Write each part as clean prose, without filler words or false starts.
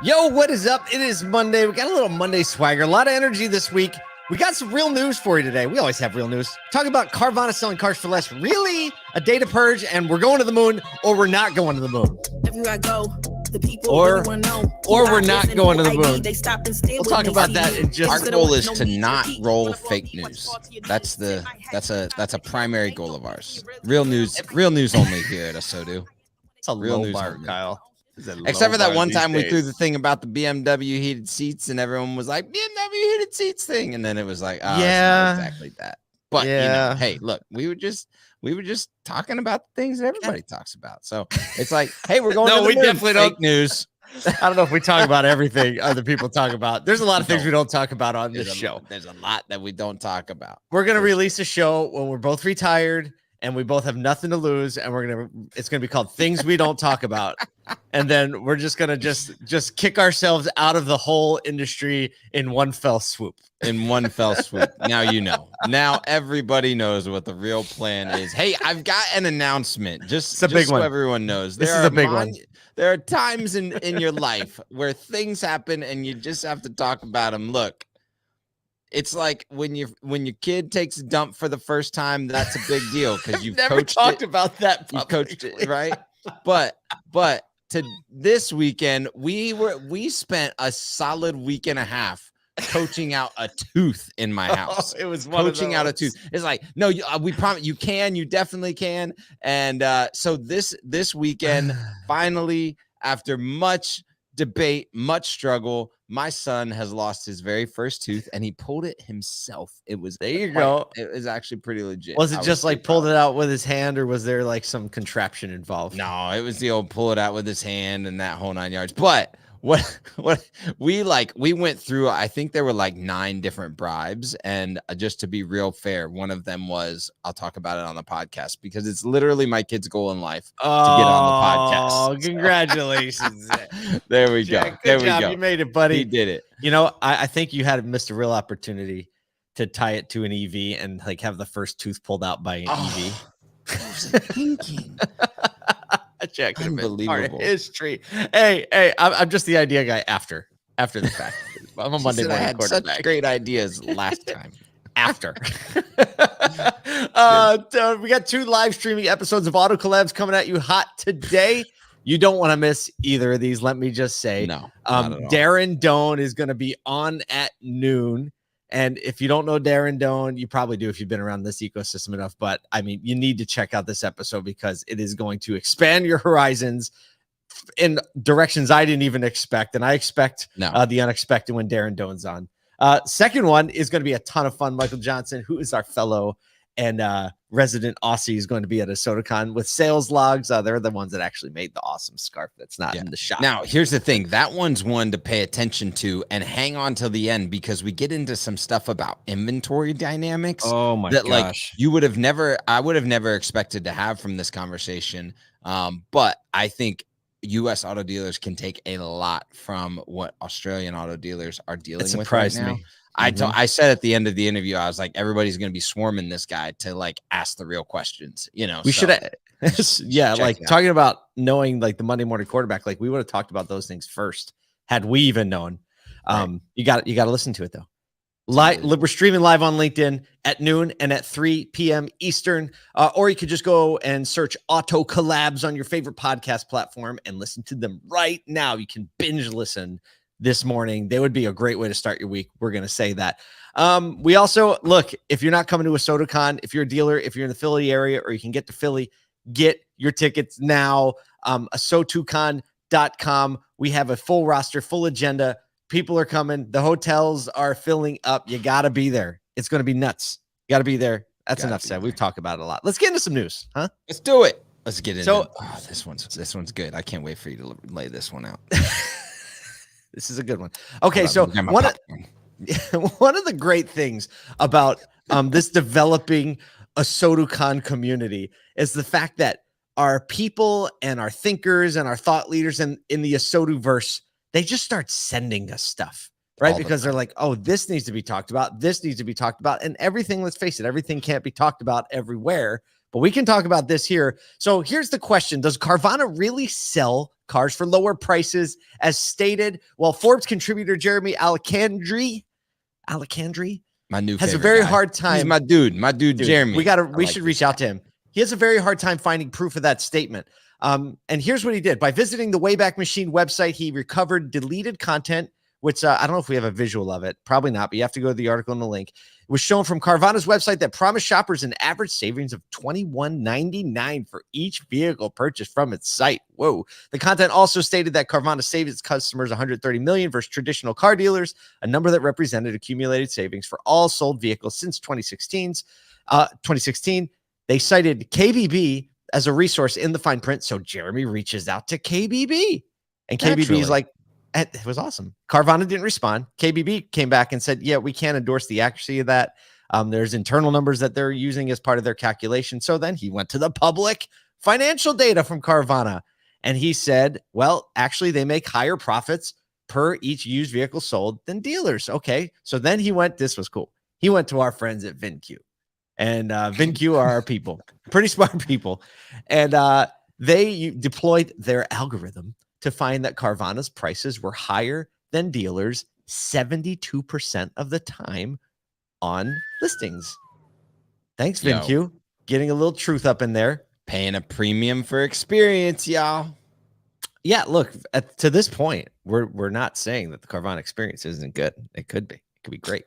Yo, what is up? It is Monday. We got a little Monday swagger, a lot of energy this week. We got some real news for you today. We always have real news. Talking about Carvana selling cars for less. Really? A day to purge, and we're going to the moon, or we're not going to the moon. Everywhere I go, the people Or we're not listen going to the ID, moon. They stop and stare We'll with talk me. about that in just Our goal is to not roll fake news. That's a primary goal of ours. Real news only here at ASOTU. It's a Real low news bar, only. Kyle. Except for that one time we threw the thing about the BMW heated seats, and everyone was like, BMW heated seats thing, and then it was like, oh, Yeah. it's not exactly that. But Yeah. hey, look, we were just talking about the things that everybody talks about. So it's like, hey, we're going. No, to the we moon. definitely Fake don't. news. I don't know if we talk about everything other people talk about. There's a lot of things No. we don't talk about on this show. There's a lot that we don't talk about. We're gonna release a show when we're both retired and we both have nothing to lose, and it's gonna be called Things We Don't Talk About. And then we're just gonna just kick ourselves out of the whole industry in one fell swoop. In one fell swoop. Now you know. Now everybody knows what the real plan is. Hey, I've got an announcement. Just a big so one. everyone knows. This is a big one. There are times in your life where things happen and you just have to talk about them. Look, it's like when your kid takes a dump for the first time, that's a big deal because you've never coached talked it. about that. You coached it, right? But to this weekend, we spent a solid week and a half coaching out a tooth in my house. It was one coaching out a tooth. It's like, no, we promise you definitely can. And so this weekend, finally, after much debate, much struggle, my son has lost his very first tooth, and he pulled it himself. It was There you go. It was actually pretty legit. Was it just like pulled it out with his hand, or was there like some contraption involved? No, it was the old pull it out with his hand and that whole 9 yards. But what we went through, I think there were like 9 different bribes, and just to be real fair, one of them was, I'll talk about it on the podcast because it's literally my kid's goal in life to get on the podcast. Oh, congratulations. There we go. Jack, There good we job. go. You made it, buddy. He did it. You know, I think you had missed a real opportunity to tie it to an EV and like have the first tooth pulled out by an EV. What was I thinking? Jack, Unbelievable. History. Hey, I'm just the idea guy after the fact. I'm a Monday I morning had quarterback. such great ideas last time. After. We got 2 live streaming episodes of Autocollabs coming at you hot today. You don't want to miss either of these. Let me just say, No, not at all. Darren Doan is going to be on at noon. And if you don't know Darren Doan, you probably do if you've been around this ecosystem enough. But I mean, you need to check out this episode because it is going to expand your horizons in directions I didn't even expect. And I expect the unexpected when Darren Doan's on. Second one is going to be a ton of fun. Michael Johnson, who is our fellow and resident Aussie, is going to be at ASOTUCon with sales logs. They're the ones that actually made the awesome scarf that's not in the shop. Now, here's the thing. That one's one to pay attention to and hang on till the end because we get into some stuff about inventory dynamics. Oh my that, gosh. Like, I would have never expected to have from this conversation. But I think U.S. auto dealers can take a lot from what Australian auto dealers are dealing with right now. Me. I said at the end of the interview, I was like, everybody's going to be swarming this guy to like ask the real questions. You know, we should, yeah, like talking about knowing like the Monday morning quarterback, like we would have talked about those things first had we even known. Right. You got to listen to it though. We're streaming live on LinkedIn at noon and at 3 p.m. Eastern, or you could just go and search Autocollabs on your favorite podcast platform and listen to them right now. You can binge listen this morning. They would be a great way to start your week. We're going to say that. We also, look, if you're not coming to ASOTUCon, if you're a dealer, if you're in the Philly area or you can get to Philly, get your tickets now. ASOTUCon.com. We have a full roster, full agenda. People are coming. The hotels are filling up. You got to be there. It's going to be nuts. You got to be there. That's enough said. We've talked about it a lot. Let's get into some news, huh? Let's do it. Let's get into So, this one's good. I can't wait for you to lay this one out. This is a good one. Okay, so one of the great things about this developing ASOTUCon community is the fact that our people and our thinkers and our thought leaders in the ASOTU-verse, they just start sending us stuff, right? Because they're like, oh, this needs to be talked about. This needs to be talked about. And everything, let's face it, everything can't be talked about everywhere. but we can talk about this here. So here's the question. Does Carvana really sell cars for lower prices as stated? Well, Forbes contributor Jeremy Alexandri My new has a favorite very guy. hard time. He's my dude, Jeremy. We should reach out to him. He has a very hard time finding proof of that statement. And here's what he did. By visiting the Wayback Machine website, he recovered deleted content, which I don't know if we have a visual of it. Probably not, but you have to go to the article in the link. It was shown from Carvana's website that promised shoppers an average savings of $21.99 for each vehicle purchased from its site. Whoa. The content also stated that Carvana saved its customers $130 million versus traditional car dealers, a number that represented accumulated savings for all sold vehicles since 2016. They cited KBB as a resource in the fine print, so Jeremy reaches out to KBB. And KBB is like, it was awesome. Carvana didn't respond. KBB came back and said, yeah, we can't endorse the accuracy of that. There's internal numbers that they're using as part of their calculation. So then he went to the public financial data from Carvana. And he said, well, actually, they make higher profits per each used vehicle sold than dealers. Okay. So then he went, this was cool. He went to our friends at VinQ. And VinQ are our people, pretty smart people. And they deployed their algorithm to find that Carvana's prices were higher than dealers 72% of the time on listings. Thanks, VinQ. Getting a little truth up in there. Paying a premium for experience, y'all. Yeah, look, to this point, we're not saying that the Carvana experience isn't good. It could be. It could be great.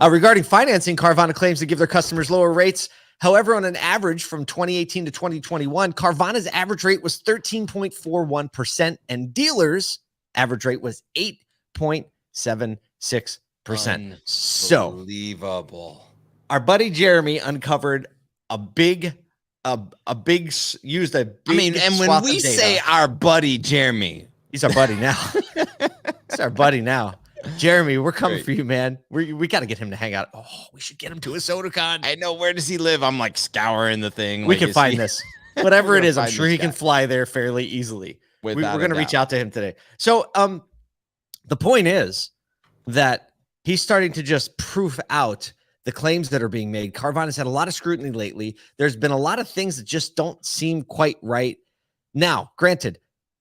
Regarding financing, Carvana claims to give their customers lower rates. However, on an average from 2018 to 2021, Carvana's average rate was 13.41%, and dealers' average rate was 8.76%. So unbelievable. Our buddy Jeremy uncovered a big. And when we say our buddy Jeremy, he's our buddy now. He's our buddy now. Jeremy, we're coming for you, man. We got to get him to hang out. Oh, we should get him to ASOTU. I know. Where does he live? I'm like scouring the thing. We can find this. Whatever it is, I'm sure he can fly there fairly easily. We're going to reach out to him today. So the point is that he's starting to just proof out the claims that are being made. Carvana's had a lot of scrutiny lately. There's been a lot of things that just don't seem quite right. Now, granted,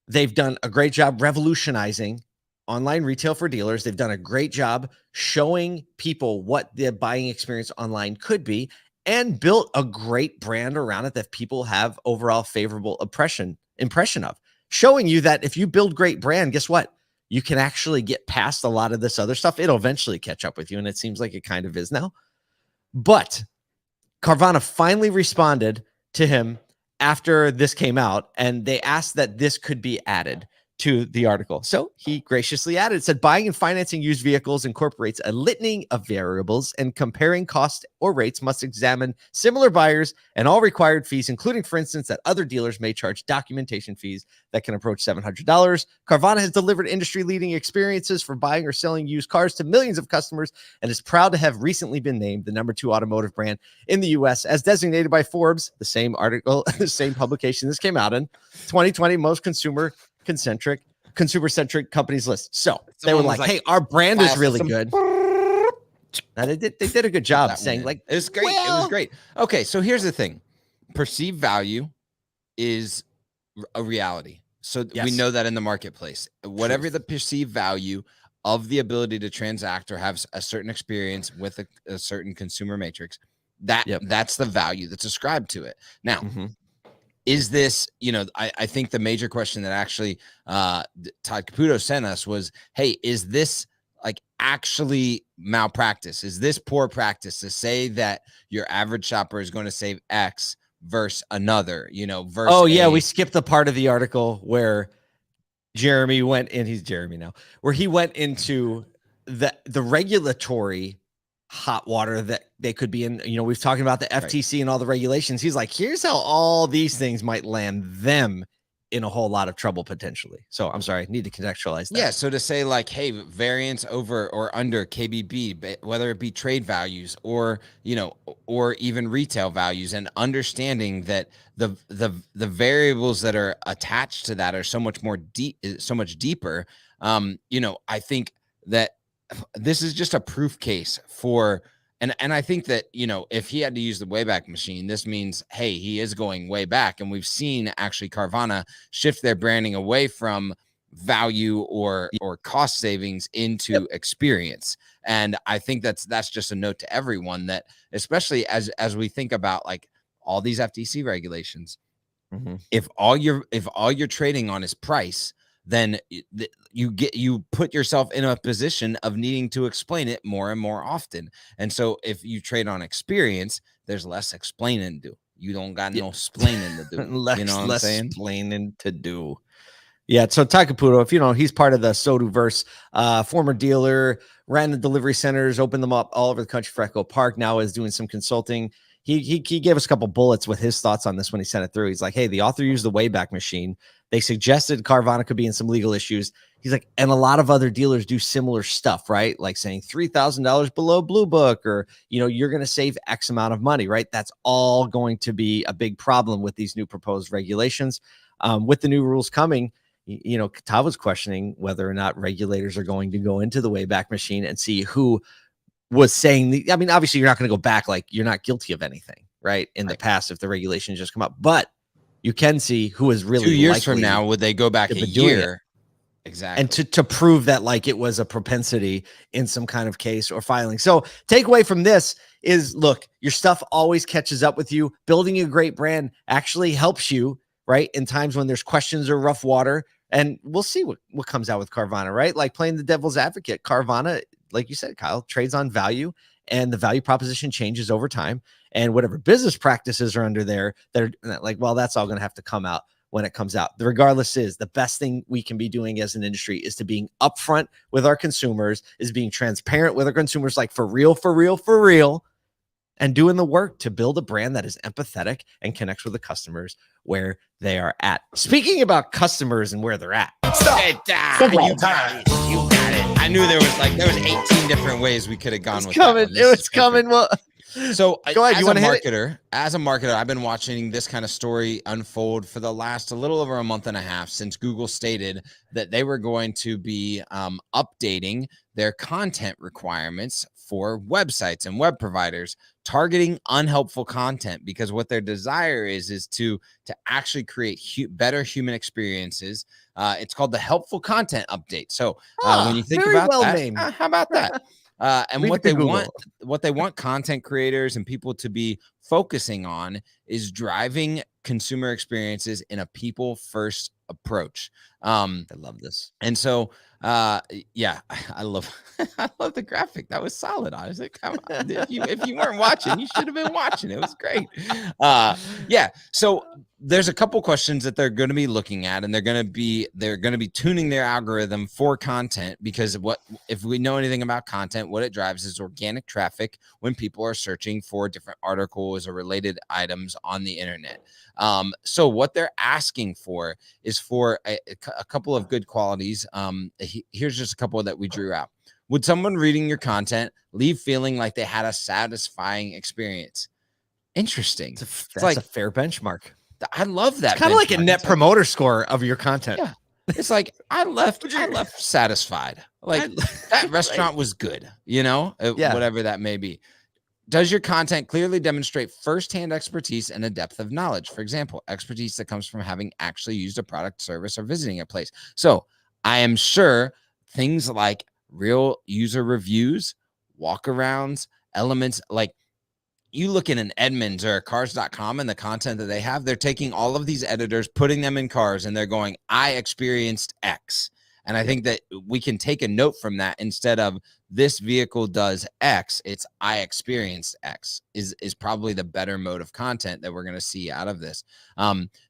they've done a great job revolutionizing online retail for dealers. They've done a great job showing people what the buying experience online could be and built a great brand around it that people have overall favorable impression of, showing you that if you build great brand, guess what? You can actually get past a lot of this other stuff. It'll eventually catch up with you, and it seems like it kind of is now. But Carvana finally responded to him after this came out, and they asked that this could be added to the article. So he graciously added, it said, buying and financing used vehicles incorporates a litany of variables, and comparing cost or rates must examine similar buyers and all required fees, including, for instance, that other dealers may charge documentation fees that can approach $700. Carvana has delivered industry-leading experiences for buying or selling used cars to millions of customers and is proud to have recently been named the #2 automotive brand in the U.S. as designated by Forbes, the same article, the same publication this came out in, 2020 most consumer-centric companies list. So they were like, hey, our brand is really good. Now, they did a good job saying, like, it was great. It was great. Okay, so here's the thing. Perceived value is a reality. So we know that in the marketplace, whatever the perceived value of the ability to transact or have a certain experience with a certain consumer matrix, that's the value that's ascribed to it. Now, is this, I think the major question that actually Todd Caputo sent us was, hey, is this like actually malpractice? Is this poor practice to say that your average shopper is going to save X versus another, versus we skipped the part of the article where Jeremy went in, he's Jeremy now, where he went into the regulatory hot water that they could be in. We've talking about the FTC and all the regulations. He's like, here's how all these things might land them in a whole lot of trouble potentially. So I'm sorry, I need to contextualize that. Yeah. So to say like, hey, variance over or under KBB, whether it be trade values or, or even retail values, and understanding that the variables that are attached to that are so much more so much deeper. I think that this is just a proof case for And I think that, you know, if he had to use the Wayback Machine, this means, hey, he is going way back. And we've seen actually Carvana shift their branding away from value or cost savings into experience. And I think that's just a note to everyone, that especially as we think about like all these FTC regulations, if all you're trading on is price, then you put yourself in a position of needing to explain it more and more often. And so if you trade on experience, there's less explaining to do. You don't got no explaining to do. You know what I'm saying? Explaining to do. Yeah, so Ty Caputo, if you know, he's part of the ASOTU verse, former dealer, ran the delivery centers, opened them up all over the country for Echo Park, now is doing some consulting. He gave us a couple bullets with his thoughts on this when he sent it through. He's like, hey, the author used the Wayback Machine. They suggested Carvana could be in some legal issues. He's like, and a lot of other dealers do similar stuff, right? Like saying $3,000 below Blue Book, or, you know, you're going to save X amount of money, right? That's all going to be a big problem with these new proposed regulations. With the new rules coming, you know, Tav was questioning whether or not regulators are going to go into the Wayback Machine and see who was saying I mean, obviously you're not going to go back, like you're not guilty of anything, right? In the past, if the regulations just come up, but you can see who is really 2 years from now, would they go back a year? Exactly. And to prove that like it was a propensity in some kind of case or filing. So takeaway from this is, look, your stuff always catches up with you. Building a great brand actually helps you, right? In times when there's questions or rough water. And we'll see what comes out with Carvana, right? Like playing the devil's advocate. Carvana, like you said, Kyle, trades on value, and the value proposition changes over time. And whatever business practices are under there, they're like, well, that's all going to have to come out when it comes out. The regardless is the best thing we can be doing as an industry is to being upfront with our consumers, is being transparent with our consumers, like for real, and doing the work to build a brand that is empathetic and connects with the customers where they are at. Speaking about customers and where they're at. You got it. I knew there was 18 different ways we could have gone with that. It was coming. Well, so go ahead. You want to hit it? As a marketer, I've been watching this kind of story unfold for the last a little over a month and a half since Google stated that they were going to be updating their content requirements for websites and web providers, targeting unhelpful content, because what their desire is to actually create better human experiences. It's called the Helpful Content Update. So when you think about that, how about that? And what they want content creators and people to be focusing on is driving consumer experiences in a people first approach. I love this. And so, yeah, I love the graphic. That was solid, Isaac. If you weren't watching, you should have been watching. It was great. Yeah. So there's a couple questions that they're going to be looking at, and they're going to be tuning their algorithm for content, because if we know anything about content, what it drives is organic traffic when people are searching for different articles or related items on the internet. So what they're asking for is for a couple of good qualities. Here's just a couple that we drew out. Would someone reading your content leave feeling like they had a satisfying experience? Interesting. That's like a fair benchmark. I love that. It's kind of like a net promoter score of your content. Yeah. It's like I left satisfied. Like that restaurant was good, whatever that may be. Does your content clearly demonstrate firsthand expertise and a depth of knowledge? For example, expertise that comes from having actually used a product, service, or visiting a place. So I am sure things like real user reviews, walkarounds, elements, like you look at an Edmunds or a cars.com and the content that they have, they're taking all of these editors, putting them in cars, and they're going, I experienced X. And I think that we can take a note from that. Instead of this vehicle does X, it's I experienced X is probably the better mode of content that we're going to see out of this.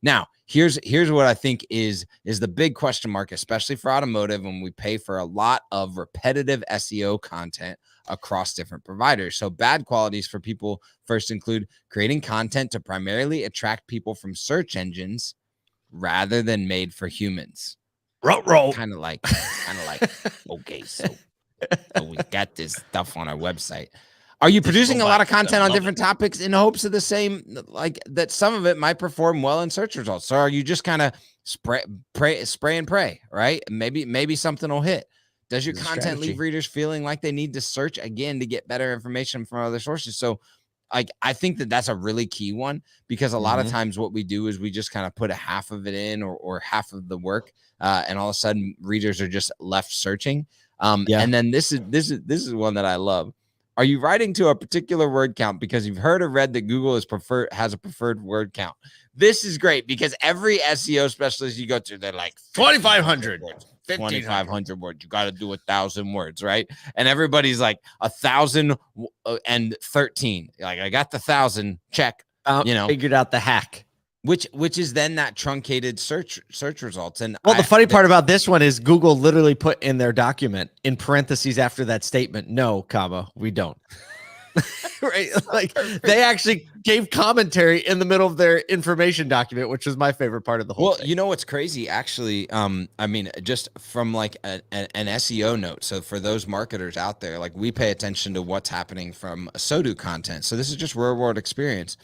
Now, here's what I think is the big question mark, especially for automotive, when we pay for a lot of repetitive SEO content across different providers. So bad qualities for people first include creating content to primarily attract people from search engines rather than made for humans. Roll. Kind of like, okay, so we got this stuff on our website. Are you producing a lot of content on different topics in hopes of the same, like that some of it might perform well in search results? So are you just kind of spray and pray, right? Maybe something will hit. Does your It's a content strategy. leave readers feeling like they need to search again to get better information from other sources? So like, I think that that's a really key one, because a lot of times what we do is we just kind of put a half of it in, or half of the work, and all of a sudden readers are just left searching. And then this is one that I love. Are you writing to a particular word count because you've heard or read that Google has a preferred word count? This is great, because every SEO specialist you go to, they're like 2,500 words, 2,500 words. You got to do 1,000 words, right? And everybody's like 1,013. Like, I got the 1,000, check. Figured out the hack. Which is then that truncated search results. And the funny part about this one is Google literally put in their document in parentheses after that statement, no, comma, we don't. Right? Like, they actually gave commentary in the middle of their information document, which was my favorite part of the whole thing. You know what's crazy, actually? I mean, just from like an SEO note. So for those marketers out there, like, we pay attention to what's happening from ASOTU content. So this is just real world experience.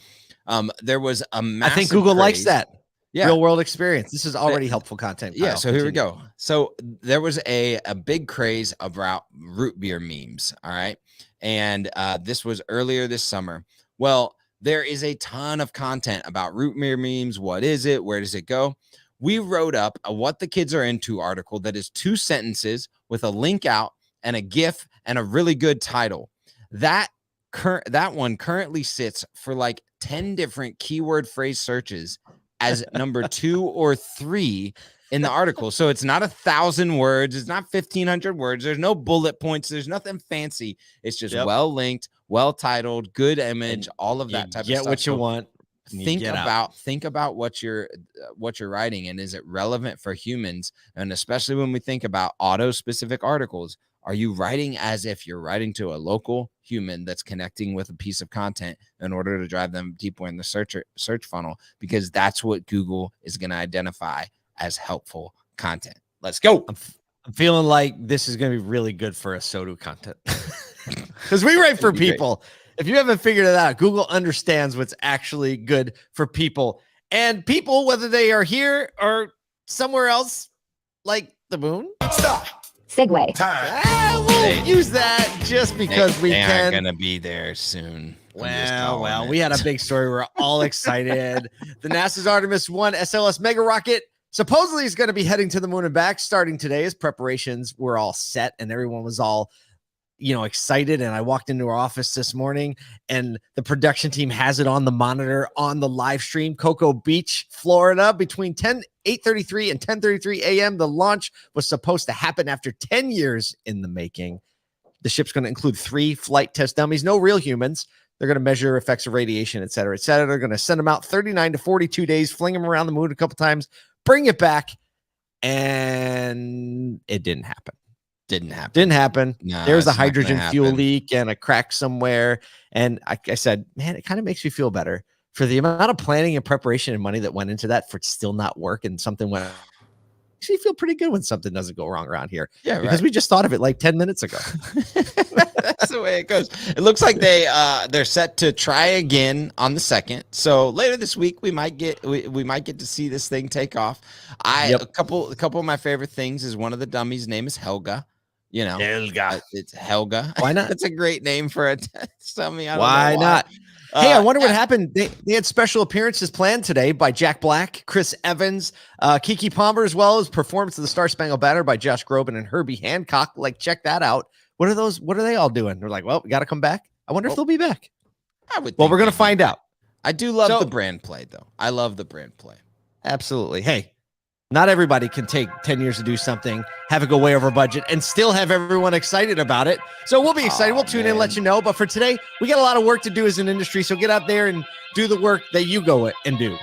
There was a massive I think Google likes that. Yeah. Real world experience. This is already helpful content. Yeah. So here we go. So there was a big craze about root beer memes. All right. And this was earlier this summer. Well, there is a ton of content about root beer memes. What is it? Where does it go? We wrote up a What the Kids Are Into article that is 2 sentences with a link out and a GIF and a really good title. That one currently sits for like 10 different keyword phrase searches as number 2 or 3 in the article. So it's not 1,000 words. It's not 1,500 words. There's no bullet points. There's nothing fancy. It's just well linked, well titled, good image, all of that type of stuff. Get what you want. Think about what you're writing, and is it relevant for humans? And especially when we think about auto specific articles, are you writing as if you're writing to a local human that's connecting with a piece of content in order to drive them deeper in the search funnel? Because that's what Google is going to identify as helpful content. Let's go. I'm feeling like this is going to be really good for ASOTU content, because we write for people. If you haven't figured it out, Google understands what's actually good for people, and people, whether they are here or somewhere else, like the moon. Stop. Segue. We'll use that just because we can. They're gonna be there soon. Well, we had a big story. We're all excited. The NASA's Artemis 1 SLS mega rocket supposedly is going to be heading to the moon and back starting today, as preparations were all set and everyone was all, excited. And I walked into our office this morning and the production team has it on the monitor on the live stream. Cocoa Beach, Florida, between 8:33 and 10:33 a.m. The launch was supposed to happen after 10 years in the making. The ship's going to include 3 flight test dummies, no real humans. They're going to measure effects of radiation, et cetera, et cetera. They're going to send them out 39 to 42 days, fling them around the moon a couple times, bring it back. And it didn't happen. Didn't happen. No, there was a hydrogen fuel leak and a crack somewhere. And I said, man, it kind of makes me feel better for the amount of planning and preparation and money that went into that for it to still not work. And something went. Makes me feel pretty good when something doesn't go wrong around here. Yeah, because we just thought of it like 10 minutes ago. That's the way it goes. It looks like they're set to try again on the 2nd. So later this week we might get to see this thing take off. A couple of my favorite things is one of the dummies' name is Helga. Helga. It's Helga. Why not? That's a great name for a dummy. Why not? Hey, I wonder what happened. They had special appearances planned today by Jack Black, Chris Evans, Keke Palmer, as well as performance of the Star Spangled Banner by Josh Groban and Herbie Hancock. Like, check that out. What are those? What are they all doing? They're like, well, we got to come back. I wonder if they'll be back. Well, we're going to find out. I do love the brand play, though. I love the brand play. Absolutely. Hey, not everybody can take 10 years to do something, have it go way over budget, and still have everyone excited about it. So we'll be excited. We'll tune in and let you know. But for today, we got a lot of work to do as an industry. So get out there and do the work that you go and do.